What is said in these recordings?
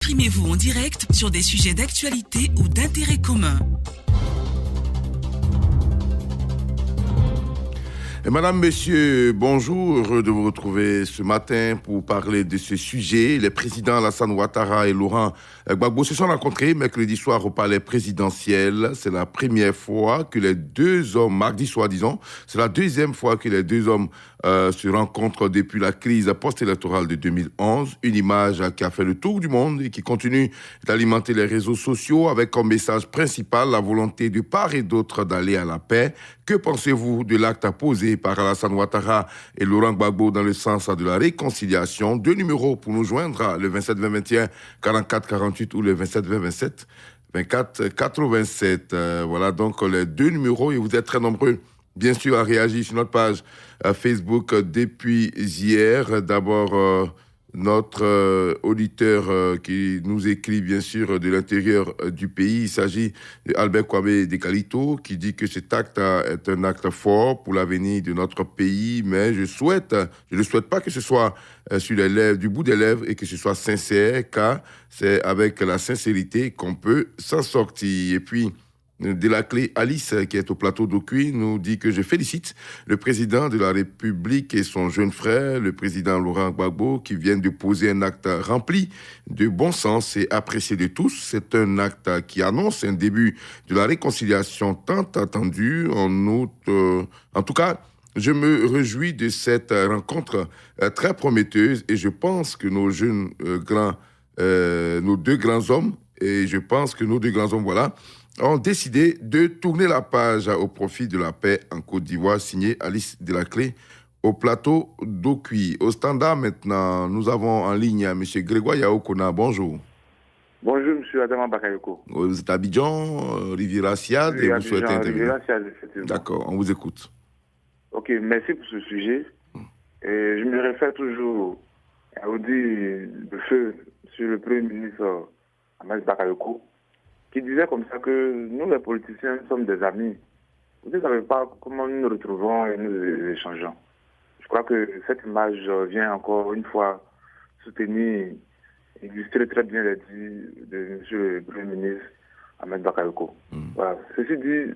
Exprimez-vous en direct sur des sujets d'actualité ou d'intérêt commun. Et Madame, Monsieur, bonjour, heureux de vous retrouver ce matin pour parler de ce sujet. Les présidents Alassane Ouattara et Laurent Gbagbo se sont rencontrés mercredi soir au palais présidentiel. C'est la première fois que les deux hommes, mardi soir disons, c'est la deuxième fois que les deux hommes se rencontrent depuis la crise post-électorale de 2011. Une image qui a fait le tour du monde et qui continue d'alimenter les réseaux sociaux avec comme message principal la volonté de part et d'autre d'aller à la paix. Que pensez-vous de l'acte posé par Alassane Ouattara et Laurent Gbagbo dans le sens de la réconciliation? Deux numéros pour nous joindre, le 27 20 21 44 48 ou le 27 20 27 24 87. Voilà donc les deux numéros et vous êtes très nombreux, bien sûr, à réagir sur notre page Facebook depuis hier. D'abord, notre auditeur qui nous écrit bien sûr de l'intérieur du pays. Il s'agit d'Albert Kwame Dekalito qui dit que cet acte est un acte fort pour l'avenir de notre pays, mais je ne souhaite pas que ce soit sur les lèvres, du bout des lèvres et que ce soit sincère, car c'est avec la sincérité qu'on peut s'en sortir. Et puis, de la clé Alice, qui est au plateau d'Okuy, nous dit que je félicite le président de la République et son jeune frère, le président Laurent Gbagbo, qui viennent de poser un acte rempli de bon sens et apprécié de tous. C'est un acte qui annonce un début de la réconciliation tant attendue. En tout cas, je me réjouis de cette rencontre très prometteuse et je pense que nos deux grands hommes, ont décidé de tourner la page au profit de la paix en Côte d'Ivoire, signé Alice Delaclé au plateau d'Okuy. Au standard maintenant, nous avons en ligne M. Grégoire Yaokona. Bonjour. Bonjour, M. Adama Bakayoko. Vous êtes à Abidjan, Riviera Siad, oui, et vous souhaitez intervenir. Riviera Siad, effectivement. D'accord, on vous écoute. Ok, merci pour ce sujet. Et je me réfère toujours à Audi de feu sur le Premier ministre Ahmed Bakayoko, qui disait comme ça que nous, les politiciens, sommes des amis. Vous ne savez pas comment nous nous retrouvons et nous échangeons. Je crois que cette image vient encore une fois soutenir et illustrer très bien les dits de M. le Premier ministre Ahmed Bakayoko. Voilà. Ceci dit,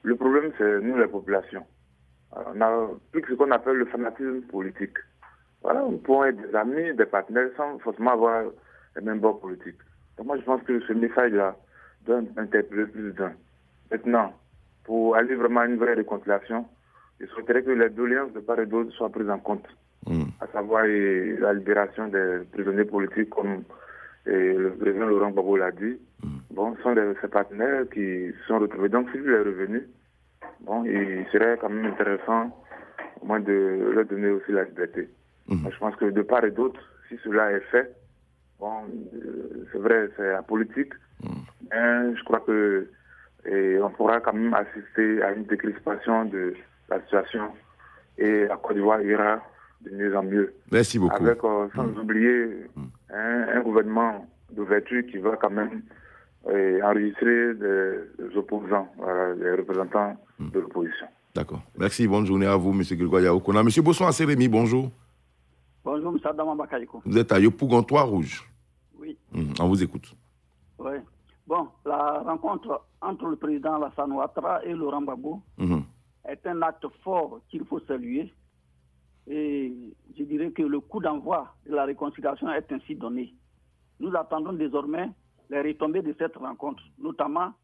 le problème, c'est nous, les populations. Alors, on a plus que ce qu'on appelle le fanatisme politique. Voilà, nous pouvons être des amis, des partenaires, sans forcément avoir les mêmes bords politiques. Donc moi, je pense que ce message-là doit interpeller plus d'un. Maintenant, pour aller vraiment à une vraie réconciliation, je souhaiterais que les doléances de part et d'autre soient prises en compte. À savoir la libération des prisonniers politiques, comme le président Laurent Gbagbo l'a dit. Bon, ce sont ses partenaires qui se sont retrouvés. Donc, si lui est revenu, bon, il serait quand même intéressant au moins de leur donner aussi la liberté. Je pense que de part et d'autre, si cela est fait, bon, c'est vrai, c'est la politique, mais je crois que on pourra quand même assister à une décrispation de la situation et la Côte d'Ivoire ira de mieux en mieux. Merci beaucoup. Avec, sans oublier, un gouvernement d'ouverture qui va quand même enregistrer des opposants, les représentants de l'opposition. D'accord. Merci, bonne journée à vous, M. Grégoire Yaokona. M. Bosson Assérémy, bonjour. Bonjour, M. Adama Bakayoko. Vous êtes à Yopougon, Trois-Rouges. Oui. On vous écoute. Oui. Bon, la rencontre entre le président Alassane Ouattara et Laurent Gbagbo est un acte fort qu'il faut saluer. Et je dirais que le coup d'envoi de la réconciliation est ainsi donné. Nous attendons désormais les retombées de cette rencontre, notamment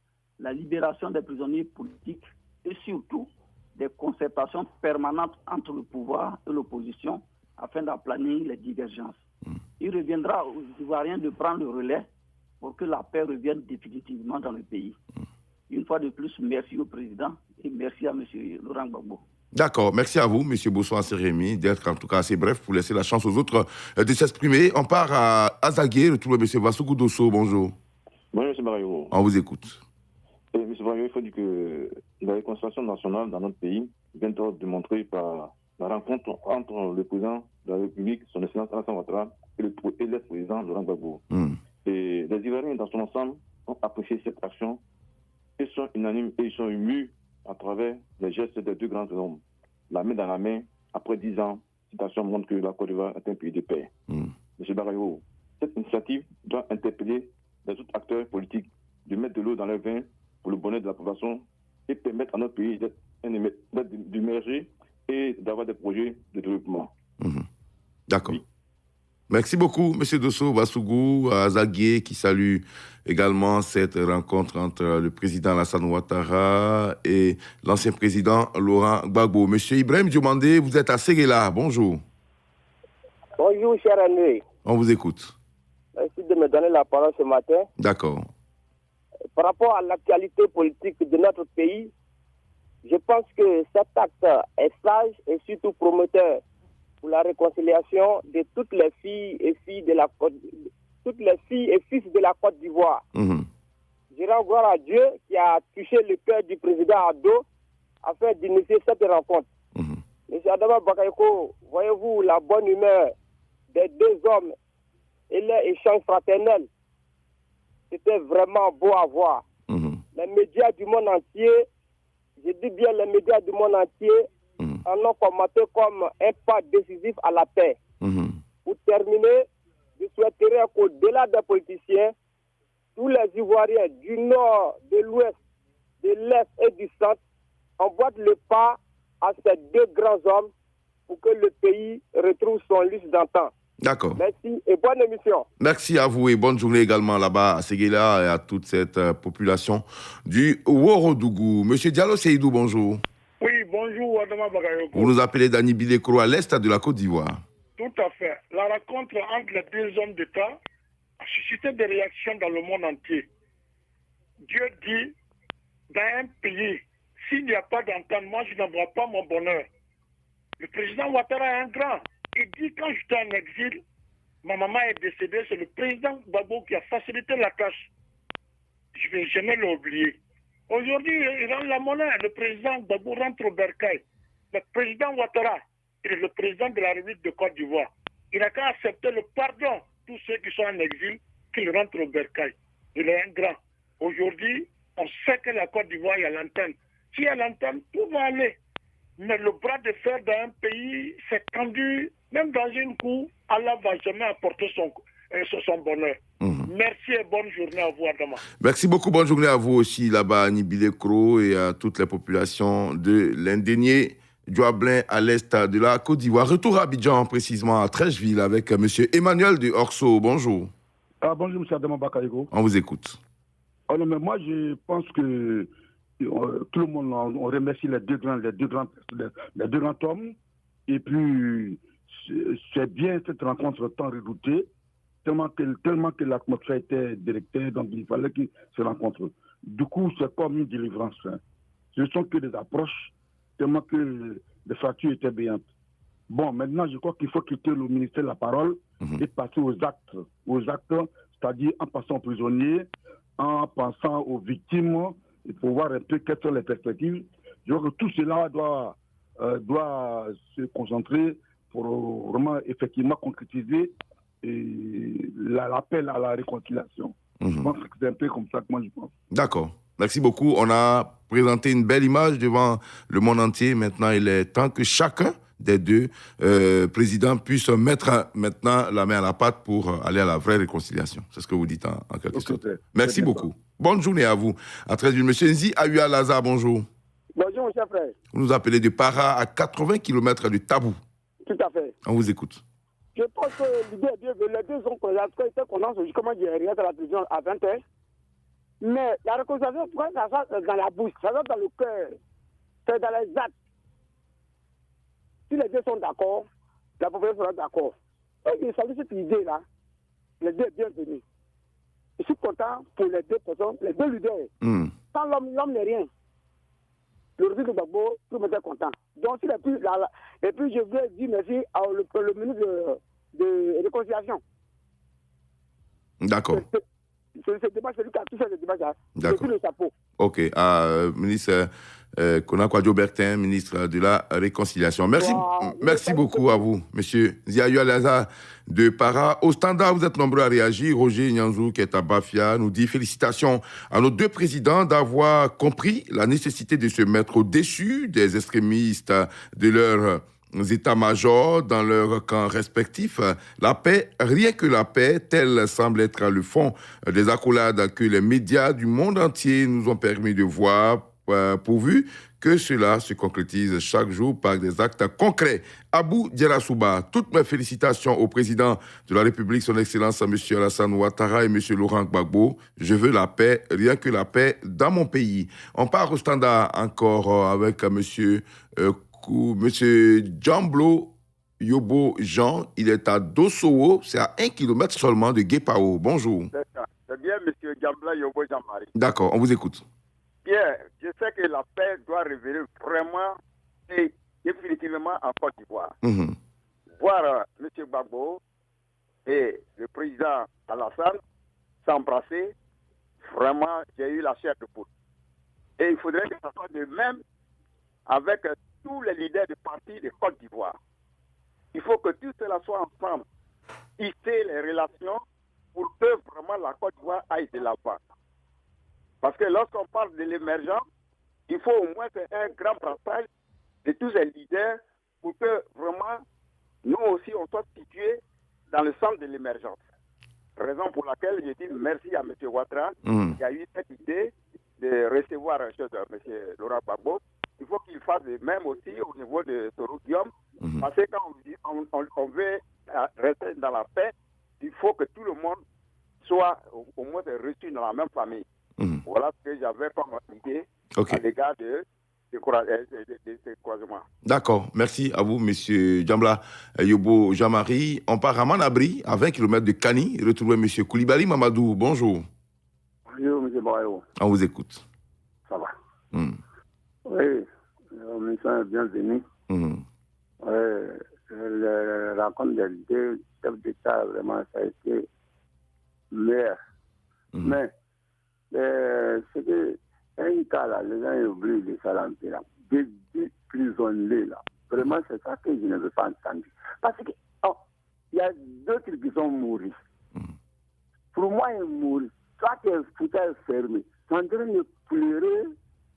la libération des prisonniers politiques et surtout des concertations permanentes entre le pouvoir et l'opposition afin d'aplanir les divergences. Il reviendra aux Ivoiriens de prendre le relais pour que la paix revienne définitivement dans le pays. Une fois de plus, merci au président et merci à M. Laurent Gbagbo. D'accord, merci à vous, M. Bosson Assérémy, d'être en tout cas assez bref pour laisser la chance aux autres de s'exprimer. On part à Azagué, retrouve M. Vassoukou Dosso, bonjour. Bonjour, M. Barayo. On vous écoute. M. Barayo, il faut dire que la réconciliation nationale dans notre pays vient de démontrer par la rencontre entre le président de la République, son excellence Alassane Ouattara, et l'ex-président Laurent Gbagbo. Et les Ivoiriens, dans son ensemble, ont apprécié cette action. Ils sont unanimes et ils sont émus à travers les gestes des deux grands hommes. La main dans la main, après 10 ans, cette action montre que la Côte d'Ivoire est un pays de paix. M. Barayo, cette initiative doit interpeller les autres acteurs politiques de mettre de l'eau dans leur vin pour le bonheur de la population et permettre à notre pays d'émerger et d'avoir des projets de développement. D'accord. Oui. Merci beaucoup, M. Dosso Bassougou, Azaguié, qui salue également cette rencontre entre le président Alassane Ouattara et l'ancien président Laurent Gbagbo. M. Ibrahim Diomandé, vous êtes à Séguéla. Bonjour. Bonjour, cher ami. On vous écoute. Merci de me donner la parole ce matin. D'accord. Par rapport à l'actualité politique de notre pays, je pense que cet acte est sage et surtout prometteur pour la réconciliation de toutes les filles et fils de la toutes les filles et fils de la Côte d'Ivoire. Je rends gloire à Dieu qui a touché le cœur du président Ado afin d'initier cette rencontre. Monsieur Adama Bakayoko, voyez-vous la bonne humeur des deux hommes et leur échange fraternel? C'était vraiment beau à voir. Les médias du monde entier, je dis bien les médias du monde entier, en ont commenté comme un pas décisif à la paix. Pour terminer, je souhaiterais qu'au-delà des politiciens, tous les Ivoiriens du nord, de l'ouest, de l'est et du centre emboîtent le pas à ces deux grands hommes pour que le pays retrouve son lustre d'antan. D'accord. Merci et bonne émission. Merci à vous et bonne journée également là-bas à Séguéla et à toute cette population du Ouorodougou. Monsieur Diallo Seydou, bonjour. Oui, bonjour Adama Bakayoko. Vous nous appelez Dani Bidekro à l'est de la Côte d'Ivoire. Tout à fait. La rencontre entre les deux hommes d'État a suscité des réactions dans le monde entier. Dieu dit, dans un pays, s'il n'y a pas d'entente, moi je n'en vois pas mon bonheur. Le président Ouattara est un grand. Il dit, quand j'étais en exil, ma maman est décédée, c'est le président Gbagbo qui a facilité la tâche. Je ne vais jamais l'oublier. Aujourd'hui, il rend la monnaie. Le président Gbagbo rentre au bercail. Le président Ouattara est le président de la République de Côte d'Ivoire. Il n'a qu'à accepter le pardon de tous ceux qui sont en exil, qu'il rentre au bercail. Il est un grand. Aujourd'hui, on sait que la Côte d'Ivoire, il y a l'antenne. S'il y a l'antenne, tout va aller. Mais le bras de fer d'un pays s'est tendu, même dans une cour, Allah ne va jamais apporter son bonheur. Merci et bonne journée à vous, Adama. Merci beaucoup, bonne journée à vous aussi là-bas à Nibilekro et à toutes les populations de l'Indénié, Douablin à l'est de la Côte d'Ivoire. Retour à Abidjan, précisément à Trècheville, avec M. Emmanuel de Orso. Bonjour. Bonjour, M. Adama Bakayoko. On vous écoute. Non, mais moi, je pense que tout le monde, on remercie les deux grands hommes. Et puis, c'est bien cette rencontre tant redoutée, tellement que l'atmosphère était directée, donc il fallait qu'ils se rencontrent. Du coup, c'est comme une délivrance. Ce ne sont que des approches, tellement que les fractures étaient béantes. Bon, maintenant, je crois qu'il faut quitter le ministère la parole et passer aux actes. Aux actes, c'est-à-dire en passant aux prisonniers, en pensant aux victimes, il faut voir un peu quelles sont les perspectives. Je crois que tout cela doit se concentrer pour vraiment effectivement concrétiser l'appel à la réconciliation. Je pense que c'est un peu comme ça que moi je pense. D'accord. Merci beaucoup. On a présenté une belle image devant le monde entier. Maintenant, il est temps que chacun des deux présidents puisse mettre maintenant la main à la pâte pour aller à la vraie réconciliation. C'est ce que vous dites en quelque sorte. Merci beaucoup. Ça. Bonne journée à vous. À très vite. Monsieur Nzi Ayua Laza, bonjour. Bonjour, mon cher frère. Vous nous appelez de Para à 80 km de Tabou. Tout à fait. On vous écoute. Je pense que l'idée est bien que les deux ont commencé, comment dire, rien à la prison à 20h. Mais la réconciliation, pourquoi ça va dans la bouche, ça va dans le cœur, c'est dans les actes. Si les deux sont d'accord, la population sera d'accord. Et je salue cette idée-là. Les deux bienvenus. Je suis content pour les deux personnes, les deux leaders. Sans l'homme n'est rien. Le revenu de Gbagbo, tout le monde est content. Donc, et puis je veux dire merci au ministre de réconciliation. D'accord. C'est débat, celui qui a tout fait le débat, d'accord. Le chapeau. Ok. Ministre Konakwa Bertin, ministre de la Réconciliation. Merci beaucoup à vous, monsieur Ziayu Alaza de Para. Au standard, vous êtes nombreux à réagir. Roger Nyanzou, qui est à Bafia, nous dit félicitations à nos deux présidents d'avoir compris la nécessité de se mettre au-dessus des extrémistes, de leur états-majors dans leurs camps respectifs. La paix, rien que la paix, tel semble être le fond des accolades que les médias du monde entier nous ont permis de voir, pourvu que cela se concrétise chaque jour par des actes concrets. Abou Diarra-Souba, toutes mes félicitations au président de la République, son Excellence M. Alassane Ouattara et M. Laurent Gbagbo. Je veux la paix, rien que la paix dans mon pays. On part au standard encore avec M. Djamblo Yobo Jean. Il est à Dossowo, c'est à 1 km seulement de Guépao. Bonjour. C'est bien, M. Djamblo Yobo Jean-Marie. D'accord, on vous écoute. Pierre, je sais que la paix doit revenir vraiment et définitivement en Côte d'Ivoire. Voir M. Gbagbo et le président Alassane s'embrasser, vraiment, j'ai eu la chair de poule. Et il faudrait que ça soit de même avec tous les leaders de partis de Côte d'Ivoire. Il faut que tout cela soit ensemble, hisser les relations pour que vraiment la Côte d'Ivoire aille de l'avant. Parce que lorsqu'on parle de l'émergence, il faut au moins faire un grand brassage de tous les leaders pour que vraiment nous aussi on soit situés dans le centre de l'émergence. Raison pour laquelle je dis merci à M. Ouattara qui a eu cette idée de recevoir M. Laurent Gbagbo. Il faut qu'il fasse de même aussi au niveau de Soro Guillaume. Parce que quand on veut rester dans la paix, il faut que tout le monde soit au moins reçu dans la même famille. Voilà ce que j'avais comme idée à l'égard de ces croisements. D'accord, merci à vous, M. Djambla Yobo Jean-Marie. On part à Manabri, à 20 km de Kani, retrouver M. Koulibaly Mamadou. Bonjour. Bonjour, M. Bayo. On vous écoute. Ça va. Oui, monsieur est bienvenu. La rencontre des deux chefs d'État, vraiment, ça a été meilleur. Mais, c'est que, un cas là, les gens oublient les salampiers là, des prisonniers là. Vraiment, c'est ça que je ne veux pas entendre. Parce que, il y a d'autres qui sont morts. Pour moi, ils mourent. Toi qui es foutu fermé, tu es en train de pleurer,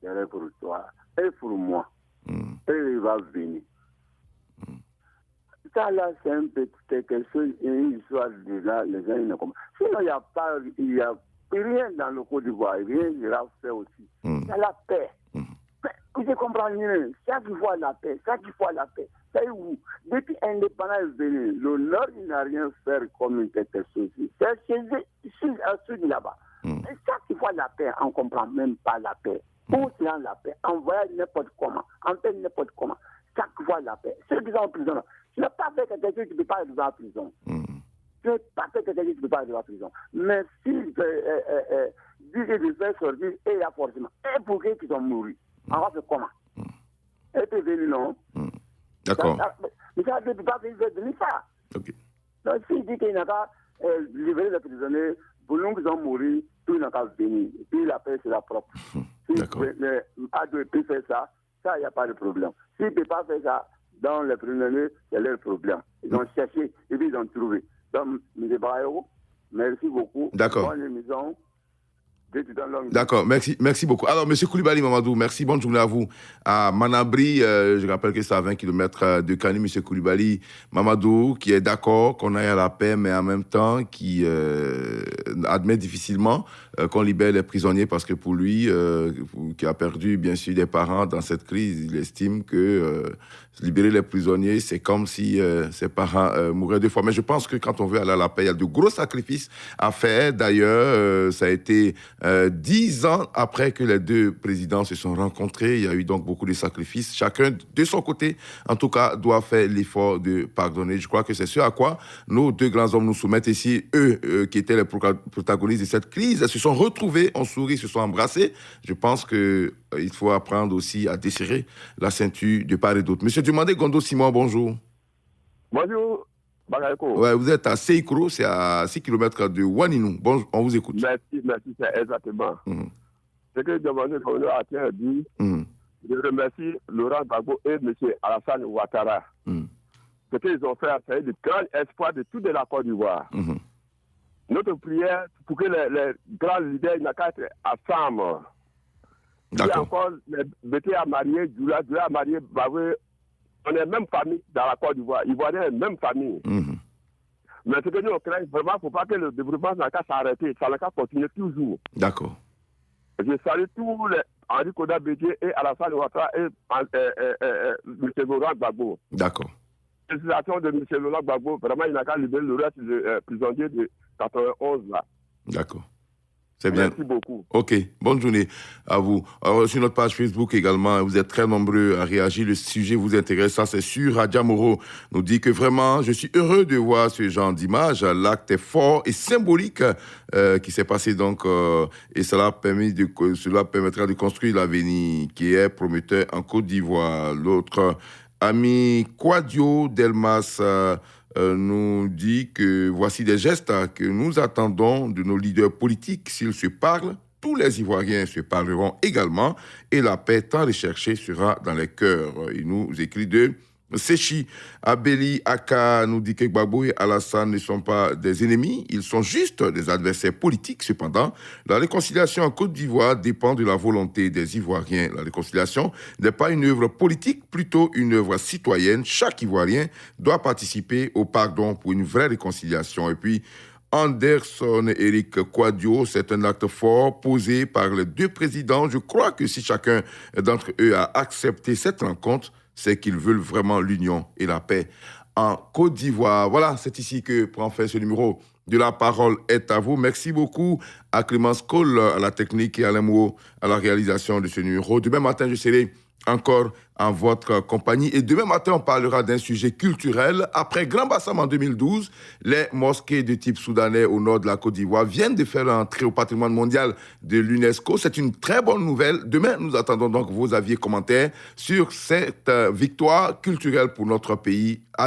c'est pour toi et pour moi. Et il va venir. Ça là, c'est un petit quelque chose, une histoire de là, les gens ne comprennent. Sinon, il y a rien dans le Côte d'Ivoire, rien ne l'a fait aussi. Il y a la paix. Je comprends rien. Chaque fois la paix, c'est où? Depuis l'indépendance est venue, le Nord n'a rien fait comme quelque chose. C'est chez eux, là-bas. Et chaque fois la paix, on ne comprend même pas la paix. Où c'est la paix? On voyage n'importe comment, on fait n'importe comment. Chaque fois la paix. Ceux qui sont en prison, tu n'as pas fait quelque chose qui ne peut pas arriver en prison. Tu n'as pas fait quelque chose qui ne peut pas arriver en prison. Mais si dit que tu fais sortir, et il y a forcément. Et pour ceux qui sont morts, on va faire comment? Et puis venir, non? D'accord. Mais ça ne peut pas venir ça. Donc s'il dit qu'il n'a pas libéré les prisonniers, pour nous qui sont morts, tout n'a qu'à venir. Et puis la paix, c'est la propre. D'accord. Mais Ado peut faire ça, il n'y a pas de problème. S'il ne peut pas faire ça, dans les prisonniers, c'est leur problème. Ils ont cherché et puis ils ont trouvé. Donc, M. Bayo, merci beaucoup. D'accord. Bonne émission. D'accord, merci beaucoup. Alors, M. Koulibaly Mamadou, merci, bonne journée à vous. À Manabri, je rappelle que c'est à 20 km de Kani, M. Koulibaly Mamadou, qui est d'accord qu'on aille à la paix, mais en même temps, qui admet difficilement qu'on libère les prisonniers, parce que pour lui, qui a perdu, bien sûr, des parents dans cette crise, il estime que libérer les prisonniers, c'est comme si ses parents mouraient deux fois. Mais je pense que quand on veut aller à la paix, il y a de gros sacrifices à faire. D'ailleurs, ça a été 10 ans après que les deux présidents se sont rencontrés. Il y a eu donc beaucoup de sacrifices. Chacun, de son côté, en tout cas, doit faire l'effort de pardonner. Je crois que c'est ce à quoi nos deux grands hommes nous soumettent ici. Eux, qui étaient les protagonistes de cette crise, se sont retrouvés, ont souri, se sont embrassés. Je pense qu'il faut apprendre aussi à desserrer la ceinture de part et d'autre. Monsieur Dumandé Gondo Simon, bonjour. Bonjour. Ouais, vous êtes à Seikro, c'est à 6 km de Waninou. Bon, on vous écoute. Merci, c'est exactement. Ce que Demandé Gondo a dit, je remercie Laurent Gbagbo et M. Alassane Ouattara. Ce qu'ils ont fait, c'est de grand espoir de tout de la Côte d'Ivoire. Notre prière pour que les grands leaders n'aient qu'à être ensemble. Il y a encore les bêtés à marier, Djoula à marier Baveux On est même famille dans la Côte d'Ivoire. Ivoiriens, même famille. Mais ce que nous on craint, vraiment, il ne faut pas que le développement n'a qu'à s'arrêter. Ça n'a qu'à continuer toujours. D'accord. Je salue tous les Henri Koda Bédié et Alassane Ouattara et M. Laurent Gbagbo. D'accord. La situation de M. Laurent Gbagbo, vraiment, il n'a qu'à libérer le reste des prisonniers de 91 là. D'accord. C'est bien. Merci beaucoup. Ok, bonne journée à vous. Alors, sur notre page Facebook également, vous êtes très nombreux à réagir. Le sujet vous intéresse, ça c'est sûr. Radia Moro nous dit que vraiment, je suis heureux de voir ce genre d'image. L'acte est fort et symbolique qui s'est passé donc, et cela permettra de construire l'avenir qui est prometteur en Côte d'Ivoire. L'autre ami Quadio Delmas nous dit que voici des gestes que nous attendons de nos leaders politiques. S'ils se parlent, tous les Ivoiriens se parleront également et la paix tant recherchée sera dans les cœurs. Il nous écrit de Séchi. Abeli Aka nous dit que Gbagbo et Alassane ne sont pas des ennemis, ils sont juste des adversaires politiques. Cependant, la réconciliation en Côte d'Ivoire dépend de la volonté des Ivoiriens. La réconciliation n'est pas une œuvre politique, plutôt une œuvre citoyenne. Chaque Ivoirien doit participer au pardon pour une vraie réconciliation. Et puis, Anderson Eric Quadio, c'est un acte fort posé par les deux présidents. Je crois que si chacun d'entre eux a accepté cette rencontre, c'est qu'ils veulent vraiment l'union et la paix en Côte d'Ivoire. Voilà, c'est ici que prend fin ce numéro de La Parole est à vous. Merci beaucoup à Clémence Cole, à la technique, et à Alain Mouo, à la réalisation de ce numéro. Demain matin, je serai encore en votre compagnie. Et demain matin, on parlera d'un sujet culturel. Après Grand Bassam en 2012, les mosquées de type soudanais au nord de la Côte d'Ivoire viennent de faire l'entrée au patrimoine mondial de l'UNESCO. C'est une très bonne nouvelle. Demain, nous attendons donc vos avis et commentaires sur cette victoire culturelle pour notre pays. À